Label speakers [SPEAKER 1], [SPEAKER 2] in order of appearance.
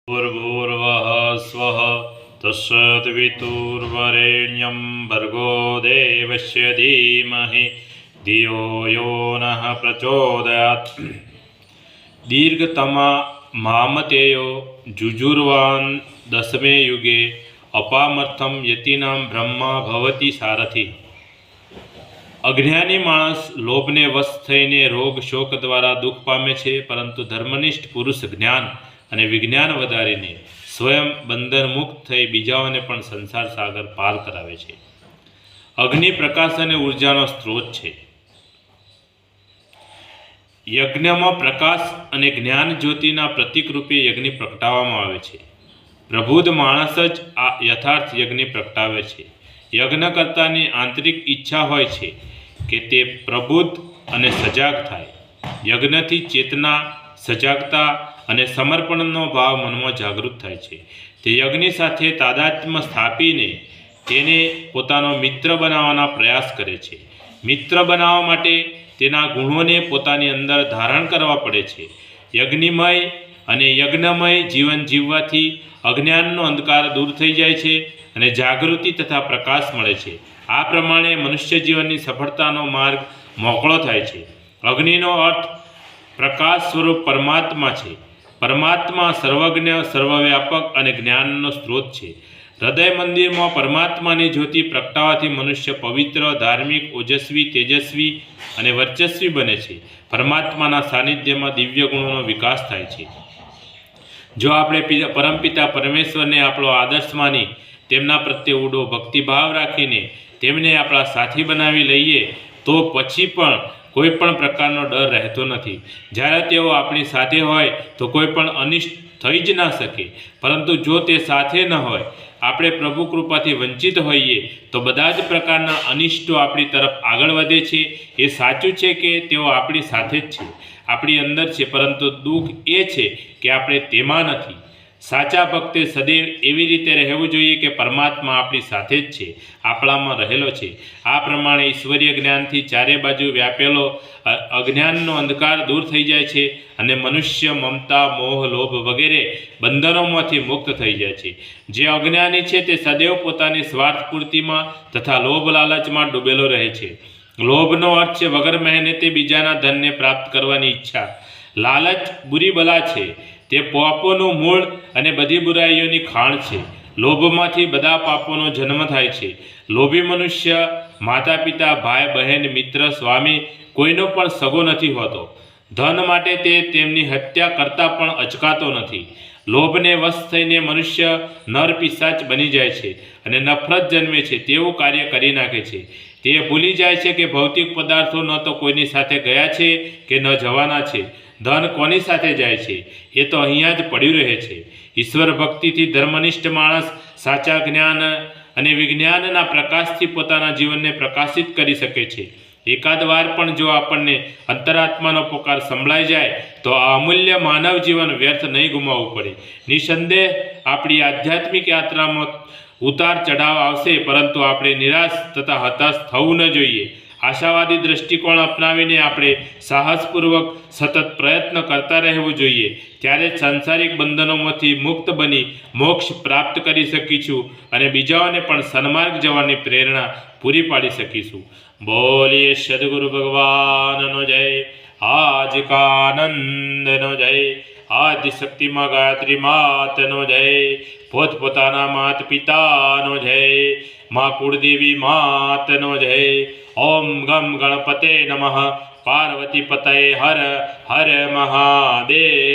[SPEAKER 1] भूर्भुवः स्वः तत्सवितुर्वरेण्यं भर्गो देवस्य धीमहि धियो यो नः प्रचोदयात्। दीर्घतमा मामतेयो जुजुर्वान् दशमे युगे अपामर्थम यतीनां ब्रह्मा भवति सारथि। अज्ञानी माणस लोभने वश थईने रोग शोक द्वारा दुख पामे छे, परंतु धर्मनिष्ठ पुरुष ज्ञान અને વિજ્ઞાન વધારીને સ્વયં બંધન મુક્ત થઈ બીજાઓને પણ સંસાર સાગર પાર કરાવે છે. અગ્નિ પ્રકાશ અને ઉર્જાનો સ્ત્રોત છે. યજ્ઞમાં પ્રકાશ અને જ્ઞાન જ્યોતિના પ્રતીક રૂપે યજ્ઞ પ્રગટાવવામાં આવે છે. પ્રબુદ્ધ માણસ જ આ યથાર્થ યજ્ઞ પ્રગટાવે છે. યજ્ઞકર્તાની આંતરિક ઈચ્છા હોય છે કે તે પ્રબુદ્ધ અને સજાગ થાય. યજ્ઞથી ચેતના, સજાગતા અને સમર્પણનો ભાવ મનમાં જાગૃત થાય છે. તે યજ્ઞ સાથે તાદાત્મ્ય સ્થાપીને તેને પોતાનો મિત્ર બનાવવાના પ્રયાસ કરે છે. મિત્ર બનાવવા માટે તેના ગુણોને પોતાની અંદર ધારણ કરવા પડે છે. યજ્ઞમય અને યજ્ઞમય જીવન જીવવાથી અજ્ઞાનનો અંધકાર દૂર થઈ જાય છે અને જાગૃતિ તથા પ્રકાશ મળે છે. આ પ્રમાણે મનુષ્ય જીવનની સફળતાનો માર્ગ મોકળો થાય છે. અગ્નિનો અર્થ પ્રકાશ સ્વરૂપ પરમાત્મા છે. પરમાત્મા સર્વજ્ઞ, સર્વવ્યાપક અને જ્ઞાનનો સ્ત્રોત છે. હૃદય મંદિરમાં પરમાત્માની જ્યોતિ પ્રગટાવવાથી મનુષ્ય પવિત્ર, ધાર્મિક, ઓજસ્વી, તેજસ્વી અને વર્ચસ્વી બને છે. પરમાત્માના સાનિધ્યમાં દિવ્ય ગુણોનો વિકાસ થાય છે. જો આપણે પરમપિતા પરમેશ્વરને આપણો આદર્શ માની તેમના પ્રત્યે ઊંડો ભક્તિભાવ રાખીને તેમને આપણા સાથી બનાવી લઈએ તો પછી પણ કોઈ પણ પ્રકારનો ડર રહેતો નથી. જ્યારે તેઓ આપણી સાથે હોય તો કોઈ પણ અનિષ્ટ થઈ જ ના શકે, પરંતુ જો તે સાથે ન હોય, આપણે પ્રભુ કૃપાથી વંચિત હોઈએ તો બધા જ પ્રકારના અનિષ્ટો આપણી તરફ આગળ વધે છે. એ સાચું છે કે તેઓ આપણી સાથે જ છે, આપણી અંદર છે, પરંતુ દુઃખ એ છે કે આપણે તેમાં નથી. સાચા ભક્તે સદૈવ એવી રીતે રહેવું જોઈએ કે પરમાત્મા આપણી સાથે જ છે, આપણામાં રહેલો છે. આ પ્રમાણે ઈશ્વરીય જ્ઞાનથી ચારે બાજુ વ્યાપેલો અજ્ઞાનનો અંધકાર દૂર થઈ જાય છે અને મનુષ્ય મમતા, મોહ, લોભ વગેરે બંધનોમાંથી મુક્ત થઈ જાય છે. જે અજ્ઞાની છે તે સદૈવ પોતાની સ્વાર્થ પૂર્તિમાં તથા લોભ લાલચમાં ડૂબેલો રહે છે. લોભનો અર્થ છે વગર મહેનતે બીજાના ધનને પ્રાપ્ત કરવાની ઈચ્છા. લાલચ બુરી બલા છે, તે પાપોનું મૂળ અને બધી બુરાઈઓની ખાણ છે. લોભમાંથી બધા પાપોનો જન્મ થાય છે. લોભી મનુષ્ય માતા પિતા, ભાઈ બહેન, મિત્ર, સ્વામી કોઈનો પણ સગો નથી હોતો. ધન માટે તે તેમની હત્યા કરતા પણ અચકાતો નથી. લોભને વશ થઈને મનુષ્ય નર પિશાચ બની જાય છે અને નફરત જન્મે છે તેવું કાર્ય કરી નાખે છે. તે ભૂલી જાય છે કે ભૌતિક પદાર્થો ન તો કોઈની સાથે ગયા છે કે ન જવાના છે. ધન કોની સાથે જાય છે એ તો અહીંયા જ પડ્યું રહે છે. ઈશ્વર ભક્તિથી ધર્મનિષ્ઠ માણસ સાચા જ્ઞાન અને વિજ્ઞાનના પ્રકાશથી પોતાના જીવનને પ્રકાશિત કરી શકે છે. એકાદ વાર પણ જો આપણને અંતરાત્માનો પોકાર સંભળાઈ જાય તો આ અમૂલ્ય માનવ જીવન વ્યર્થ નહીં ગુમાવવું પડે. નિસંદેહ આપણી આધ્યાત્મિક યાત્રામાં ઉતાર ચઢાવ આવશે, પરંતુ આપણે નિરાશ તથા હતાશ થવું ન જોઈએ. આશાવાદી દૃષ્ટિકોણ અપનાવીને આપણે સાહસપૂર્વક સતત પ્રયત્ન કરતા રહેવું જોઈએ. ત્યારે જ સાંસારિક બંધનોમાંથી મુક્ત બની મોક્ષ પ્રાપ્ત કરી શકીશું અને બીજાઓને પણ સન્માર્ગ જવાની પ્રેરણા પૂરી પાડી શકીશું. બોલીએ સદગુરુ ભગવાનનો જય, આજ કાનંદનો જય, આદિશક્તિમાં ગાયત્રી માતનો જય, પોતપોતાના માત પિતાનો જય, મા કુળદેવી માતનો જય. ઓમ ગમ ગણપતે નમઃ. પાર્વતી પતये હર હર મહાદેવ.